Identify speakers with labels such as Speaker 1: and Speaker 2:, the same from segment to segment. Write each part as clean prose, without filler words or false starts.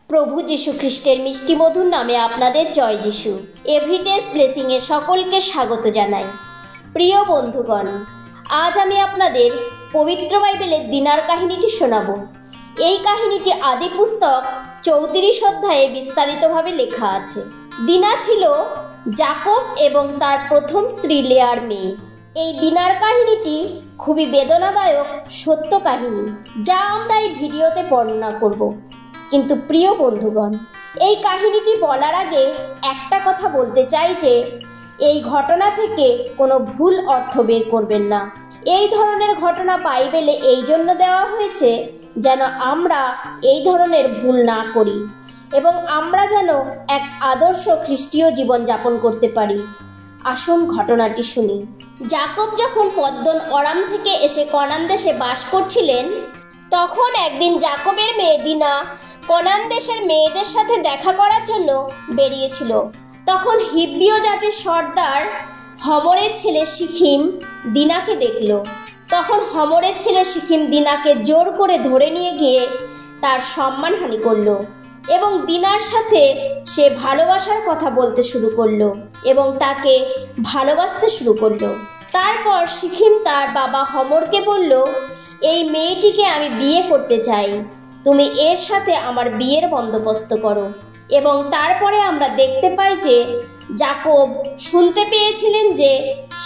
Speaker 1: প্রভু যীশু খ্রিস্টের মিষ্টি মধুর নামে আপনাদের জয় যিশু। এভরিডেস ব্লেসিংয়ে সকলকে স্বাগত জানাই। প্রিয় বন্ধুগণ, আজ আমি আপনাদের পবিত্র বাইবেলের দিনার কাহিনীটি শোনাব। এই কাহিনীটি আদি পুস্তক 34 অধ্যায়ে বিস্তারিতভাবে লেখা আছে। দিনা ছিল যাকব এবং তার প্রথম স্ত্রী লেয়ার মেয়ে। এই দিনার কাহিনীটি খুবই বেদনাদায়ক সত্য কাহিনী, যা আমরা এই ভিডিওতে বর্ণনা করব। কিন্তু প্রিয় বন্ধুগণ, এই কাহিনীটি বলার আগে একটা কথা বলতে চাই যে এই ঘটনা থেকে কোনো ভুল অর্থ বের করবেন না। এই ধরনের ঘটনা বাইবেলে এই জন্য দেওয়া হয়েছে যেন আমরা এই ধরনের ভুল না করি এবং আমরা যেন এক আদর্শ খ্রিস্টীয় জীবন যাপন করতে পারি। আসুন ঘটনাটি শুনি। যাকব যখন পদ্দন অরাম থেকে এসে কনান দেশে বাস করছিলেন, তখন একদিন যাকবের মেয়ে দিনা কনান দেশের মেয়েদের সাথে দেখা করার জন্য বেরিয়েছিল। তখন হিব্বীয় জাতির সর্দার হমরের ছেলে শিখিম দিনাকে দেখল। তখন হমরের ছেলে শিখিম দিনাকে জোর করে ধরে নিয়ে গিয়ে তার সম্মানহানি করলো এবং দিনার সাথে সে ভালোবাসার কথা বলতে শুরু করলো এবং তাকে ভালোবাসতে শুরু করলো। তারপর শিখিম তার বাবা হমরকে বলল, এই মেয়েটিকে আমি বিয়ে করতে চাই, তুমি এর সাথে আমার বিয়ের বন্দোবস্ত করো। এবং তারপরে আমরা দেখতে পাই যে যাকব শুনতে পেয়েছিলেন যে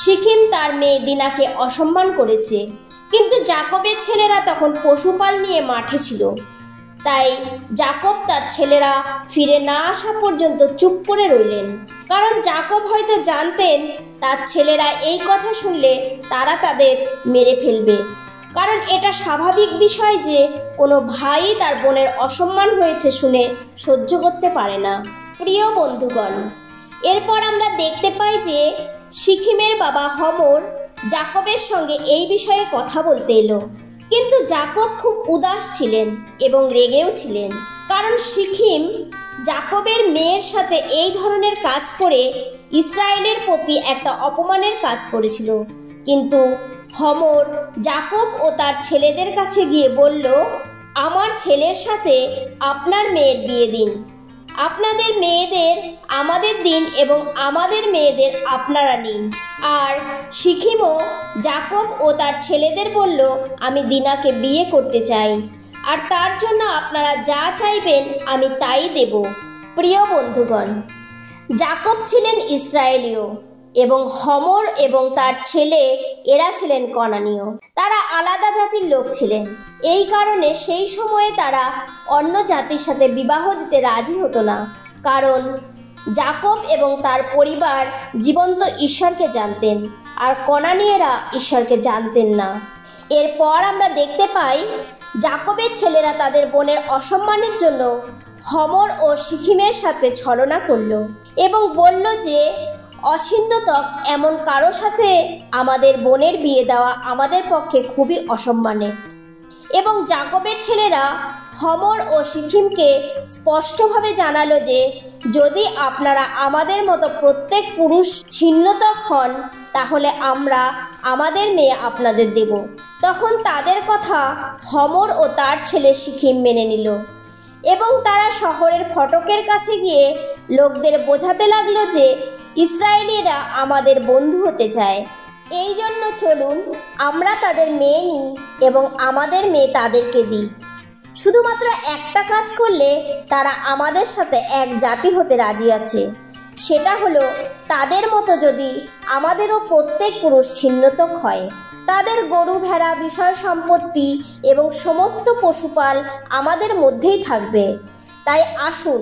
Speaker 1: শিখিম তার মেয়ে দিনাকে অসম্মান করেছে, কিন্তু যাকবের ছেলেরা তখন পশুপাল নিয়ে মাঠে ছিল। তাই যাকব তার ছেলেরা ফিরে না আসা পর্যন্ত চুপ করে রইলেন, কারণ যাকব হয়তো জানতেন তার ছেলেরা এই কথা শুনলে তারা তাদের মেরে ফেলবে। কারণ এটা স্বাভাবিক বিষয় যে কোনো ভাই তার বোনের অসম্মান হয়েছে শুনে সহ্য করতে পারে না। প্রিয় বন্ধুগণ, এরপর আমরা দেখতে পাই যে শিখিমের বাবা হমর যাকবের সঙ্গে এই বিষয়ে কথা বলতে এলো, কিন্তু যাকব খুব উদাস ছিলেন এবং রেগেও ছিলেন, কারণ শিখিম যাকবের মেয়ের সাথে এই ধরনের কাজ করে ইসরায়েলের প্রতি একটা অপমানের কাজ করেছিল। কিন্তু হমর যাকব ও তার ছেলেদের কাছে গিয়ে বলল, আমার ছেলের সাথে আপনার মেয়ের বিয়ে দিন, আপনাদের মেয়েদের আমাদের দিন এবং আমাদের মেয়েদের আপনারা নিন। আর শিখিমও যাকব ও তার ছেলেদের বলল, আমি দিনাকে বিয়ে করতে চাই, আর তার জন্য আপনারা যা চাইবেন আমি তাই দেব। প্রিয় বন্ধুগণ, যাকব ছিলেন ইসরায়েলীয় এবং হমর এবং তার ছেলে এরা ছিলেন কনানীয়। তারা আলাদা জাতির লোক ছিলেন। এই কারণে সেই সময়ে তারা অন্য জাতির সাথে বিবাহ দিতে রাজি হতো না, কারণ যাকব এবং তার পরিবার জীবন্ত ঈশ্বরকে জানতেন আর কনানীয়রা ঈশ্বরকে জানতেন না। এরপর আমরা দেখতে পাই যাকবের ছেলেরা তাদের বোনের অসম্মানের জন্য হমর ও শিখিমের সাথে ছলনা করলো এবং বলল যে অছিন্নতক এমন কারো সাথে আমাদের বোনের বিয়ে দেওয়া আমাদের পক্ষে খুবই অসম্মানের। এবং যাকবের ছেলেরা হমর ও শিখিমকে স্পষ্টভাবে জানালো যে যদি আপনারা আমাদের মতো প্রত্যেক পুরুষ ছিন্নতক হন, তাহলে আমরা আমাদের মেয়ে আপনাদের দেব। তখন তাদের কথা হমর ও তার ছেলে শিখিম মেনে নিল এবং তারা শহরের ফটকের কাছে গিয়ে লোকদের বোঝাতে লাগলো যে ইসরায়েলিরা আমাদের বন্ধু হতে চায়, এই জন্য চলুন আমরা তাদের মেয়ে নিই এবং আমাদের মেয়ে তাদেরকে দিই। শুধুমাত্র একটা কাজ করলে তারা আমাদের সাথে এক জাতি হতে রাজি আছে, সেটা হলো তাদের মতো যদি আমাদেরও প্রত্যেক পুরুষ ছিন্নতক হয়, তাদের গরু ভেড়া বিষয় সম্পত্তি এবং সমস্ত পশুপাল আমাদের মধ্যেই থাকবে। তাই আসুন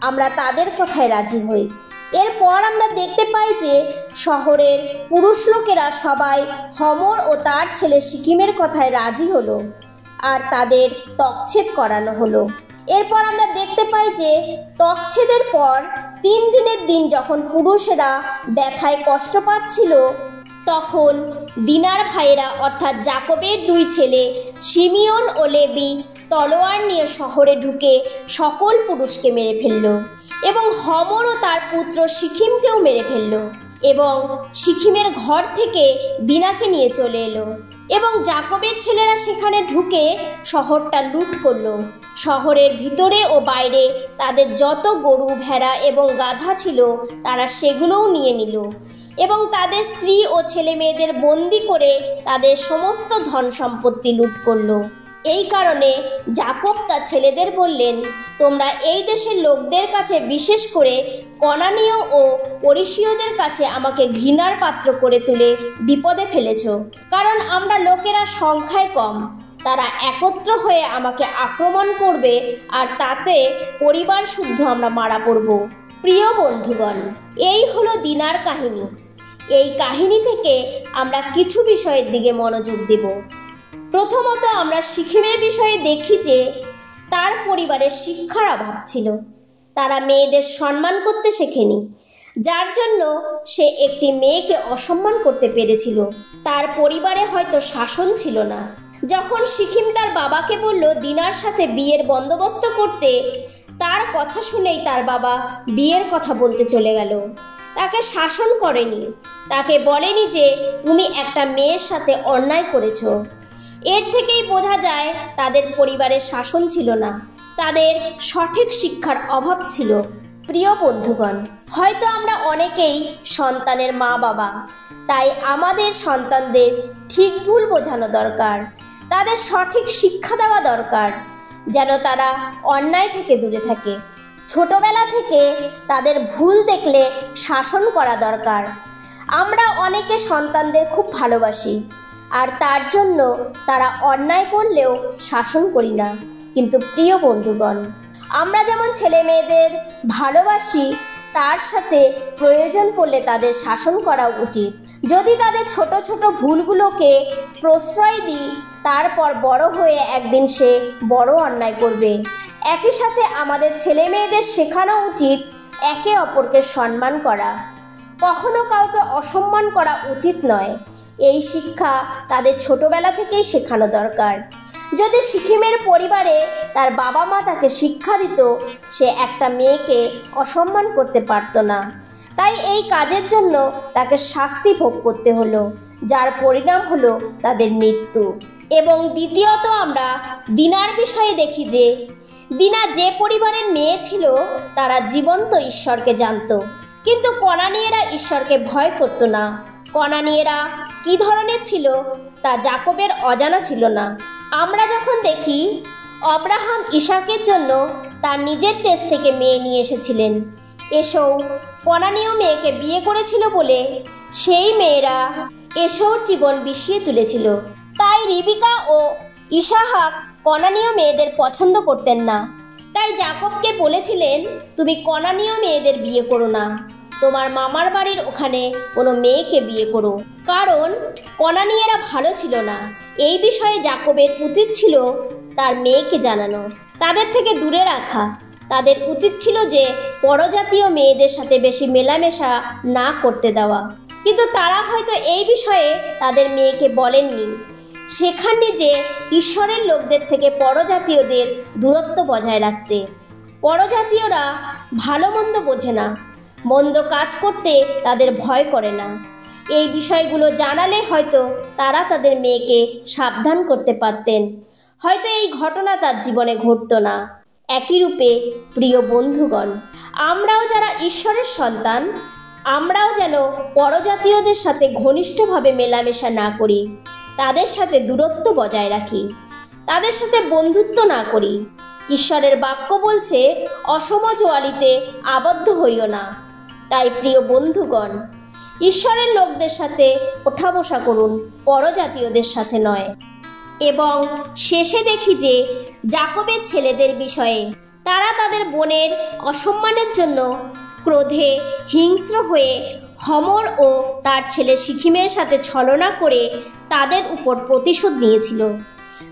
Speaker 1: আমরা তাদের কথায় রাজি হই। এরপর আমরা দেখতে পাই যে শহরের পুরুষ লোকেরা সবাই হমর ও তার ছেলে শিখিমের কথায় রাজি হলো আর তাদের তকছেদ করানো হলো। এরপর আমরা দেখতে পাই যে তকছেদের পর 3 দিনের দিন যখন পুরুষেরা ব্যথায় কষ্ট পাচ্ছিল, তখন দিনার ভাইয়েরা অর্থাৎ যাকবের 2 ছেলে শিমিয়ন ও লেবি তলোয়ার নিয়ে শহরে ঢুকে সকল পুরুষকে মেরে ফেলল এবং হমর ও তার পুত্র শিখিমকেও মেরে ফেলল এবং শিখিমের ঘর থেকে দিনাকে নিয়ে চলে এলো। এবং জাকবের ছেলেরা সেখানে ঢুকে শহরটা লুট করলো। শহরের ভিতরে ও বাইরে তাদের যত গরু, ভেড়া এবং গাধা ছিল তারা সেগুলোও নিয়ে নিল এবং তাদের স্ত্রী ও ছেলে মেয়েদের বন্দি করে তাদের সমস্ত ধন সম্পত্তি লুট করলো। এই কারণে জাকব তার ছেলেদের বললেন, তোমরা এই দেশের লোকদের কাছে, বিশেষ করে কনানীয় ও পরিসীয়দের কাছে আমাকে ঘৃণার পাত্র করে তুলে বিপদে ফেলেছ, কারণ আমরা লোকেরা সংখ্যায় কম। তারা একত্র হয়ে আমাকে আক্রমণ করবে আর তাতে পরিবার শুদ্ধ আমরা মারা পড়ব। প্রিয় বন্ধুগণ, এই হলো দিনার কাহিনী। এই কাহিনী থেকে আমরা কিছু বিষয়ের দিকে মনোযোগ দেব। প্রথমত, আমরা সিকিমের বিষয়ে দেখি যে তার পরিবারের শিক্ষার অভাব ছিল। তারা মেয়েদের সম্মান করতে শেখেনি, যার জন্য সে একটি মেয়েকে অসম্মান করতে পেরেছিল। তার পরিবারে হয়তো শাসন ছিল না। যখন সিকিম তার বাবাকে বলল দিনার সাথে বিয়ের বন্দোবস্ত করতে, তার কথা শুনেই তার বাবা বিয়ের কথা বলতে চলে গেল। তাকে শাসন করেনি, তাকে বলেনি যে তুমি একটা মেয়ের সাথে অন্যায় করেছো। এর থেকেই বোঝা যায় তাদের পরিবারে শাসন ছিল না, তাদের সঠিক শিক্ষার অভাব ছিল। প্রিয় বন্ধুগণ, হয়তো আমরা অনেকেই সন্তানের মা বাবা, তাই আমাদের সন্তানদের ঠিক ভুল বোঝানো দরকার, তাদের সঠিক শিক্ষা দেওয়া দরকার, যেন তারা অন্যায় থেকে দূরে থাকে। ছোটবেলা থেকে তাদের ভুল দেখলে শাসন করা দরকার। আমরা অনেকে সন্তানদের খুব ভালোবাসি, আর তার জন্য তারা অন্যায় করলেও শাসন করি না। কিন্তু প্রিয় বন্ধুগণ, আমরা যেমন ছেলে মেয়েদের ভালোবাসি, তার সাথে প্রয়োজন পড়লে তাদের শাসন করা উচিত। যদি তাদের ছোট ছোট ভুলগুলোকে প্রশ্রয় দিই, তারপর বড় হয়ে একদিন সে বড় অন্যায় করবে। একই সাথে আমাদের ছেলে মেয়েদের শেখানো উচিত একে অপরকে সম্মান করা, কখনো কাউকে অসম্মান করা উচিত নয়। এই শিক্ষা তাদের ছোটবেলা থেকেই শেখানো দরকার। যদি সিকিমের পরিবারে তার বাবা মা তাকে শিক্ষা দিত, সে একটা মেয়েকে অসম্মান করতে পারত না। তাই এই কাজের জন্য তাকে শাস্তি ভোগ করতে হলো, যার পরিণাম হলো তাদের মৃত্যু। এবং দ্বিতীয়ত, আমরা দিনার বিষয়ে দেখি যে দিনা যে পরিবারের মেয়ে ছিল তারা জীবন্ত ঈশ্বরকে জানত, কিন্তু কনানীয়রা ঈশ্বরকে ভয় করত না। কনানীয়রা কি ধরনের ছিল তা জাকবের অজানা ছিল না। আমরা যখন দেখি আব্রাহাম ইসাকের জন্য তার নিজের দেশ থেকে মেয়ে নিয়ে এসেছিলেন, এসৌ কনানীয় মেয়েকে বিয়ে করেছিল বলে সেই মেয়েরা এসৌর জীবন বিষিয়ে তুলেছিল। তাই রিবিকা ও ইসাহাক কনানীয় মেয়েদের পছন্দ করতেন না। তাই জাকবকে বলেছিলেন, তুমি কনানীয় মেয়েদের বিয়ে করো না, তোমার মামার বাড়ির ওখানে কোনো মেয়েকে বিয়ে করো, কারণ কনানীয়রা ভালো ছিল না। এই বিষয়ে জাকবের উচিত ছিল তার মেয়েকে জানানো, তাদের থেকে দূরে রাখা। তাদের উচিত ছিল যে পরজাতীয় মেয়েদের সাথে বেশি মেলামেশা না করতে দেওয়া, কিন্তু তারা হয়তো এই বিষয়ে তাদের মেয়েকে বলেননি, শেখাননি যে ঈশ্বরের লোকদের থেকে পরজাতীয়দের দূরত্ব বজায় রাখতে। পরজাতীয়রা ভালো মন্দ বোঝে না, মন্দ কাজ করতে তাদের ভয় করে না। এই বিষয়গুলো জানালে হয়তো তারা তাদের মেয়েকে সাবধান করতে পারতেন, হয়তো এই ঘটনা তার জীবনে ঘটত না। একই রূপে প্রিয় বন্ধুগণ, আমরাও যারা ঈশ্বরের সন্তান, আমরাও যেন পরজাতীয়দের সাথে ঘনিষ্ঠভাবে মেলামেশা না করি, তাদের সাথে দূরত্ব বজায় রাখি, তাদের সাথে বন্ধুত্ব না করি। ঈশ্বরের বাক্য বলছে, অসম জোয়ালিতে আবদ্ধ হইও না। তাই প্রিয় বন্ধুগণ, ঈশ্বরের লোকদের সাথে ওঠা বসা করুন, পরজাতীয়দের সাথে নয়। এবং শেষে দেখি যে জাকবের ছেলেদের বিষয়ে, তারা তাদের বোনের অসম্মানের জন্য ক্রোধে হিংস্র হয়ে হমর ও তার ছেলে সিকিমের সাথে ছলনা করে তাদের উপর প্রতিশোধ নিয়েছিল।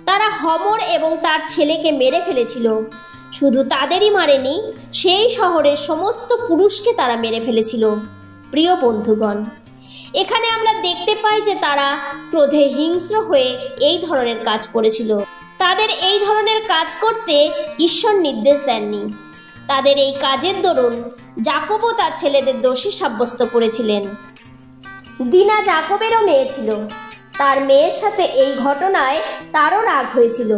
Speaker 1: তারা হমর এবং তার ছেলেকে মেরে ফেলেছিল। শুধু তাদেরই মারেনি, সেই শহরের সমস্ত পুরুষকে তারা মেরে ফেলেছিল। প্রিয় বন্ধুগণ, এখানে আমরা দেখতে পাই যে তারা ক্রোধে হিংস্র হয়ে এই ধরনের কাজ করেছিল। তাদের এই ধরনের কাজ করতে ঈশ্বর নির্দেশ দেননি। তাদের এই কাজের দরুন জাকবও তার ছেলেদের দোষী সাব্যস্ত করেছিলেন। দিনা জাকবেরও মেয়ে ছিল, তার মেয়ের সাথে এই ঘটনায় তারও রাগ হয়েছিল,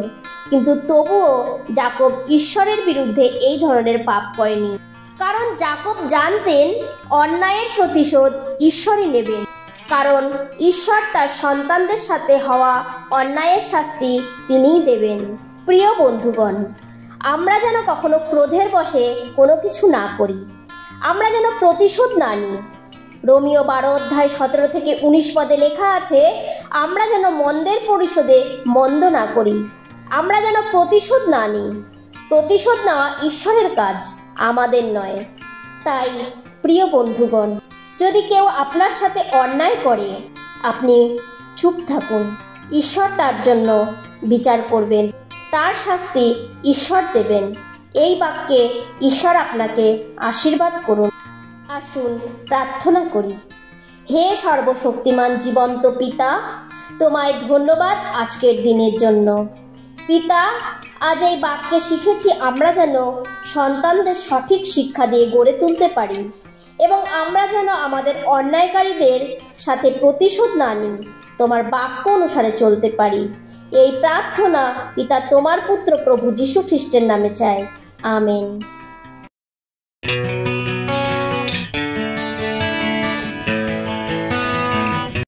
Speaker 1: কিন্তু তবুও যাকব ঈশ্বরের বিরুদ্ধে এই ধরনের পাপ করেনি, কারণ যাকব জানতেন অন্যায়ের প্রতিশোধ ঈশ্বরই নেবেন, কারণ ঈশ্বর তার সন্তানদের সাথে হওয়া অন্যায়ের শাস্তি তিনিই দেবেন। প্রিয় বন্ধুগণ, আমরা যেন কখনো ক্রোধের বশে কোনো কিছু না করি, আমরা যেন প্রতিশোধ না নিই। রোমীয় 12:17-19 পদে লেখা আছে, আমরা যেন মন্দের পরিশোধে মন্দ না করি, আমরা যেন প্রতিশোধ না নিই। প্রতিশোধ নেওয়া ঈশ্বরের কাজ, আমাদের নয়। তাই প্রিয় বন্ধুগণ, যদি কেউ আপনার সাথে অন্যায় করে, আপনি চুপ থাকুন। ঈশ্বর তার জন্য বিচার করবেন, তার শাস্তি ঈশ্বর দেবেন। এই বাক্যে ঈশ্বর আপনাকে আশীর্বাদ করুন। আসুন প্রার্থনা করি। হে সর্বশক্তিমান জীবন্ত পিতা, তোমায় ধন্যবাদ আজকের দিনের জন্য। পিতা, আজ এই বাক্যে শিখেছি আমরা যেন সন্তানদের সঠিক শিক্ষা দিয়ে গড়ে তুলতে পারি এবং আমরা যেন আমাদের অন্যায়কারীদের সাথে প্রতিশোধ না নিই, তোমার বাক্য অনুসারে চলতে পারি। এই প্রার্থনা পিতা তোমার পুত্র প্রভু যীশু খ্রিস্টের নামে চাই, আমেন।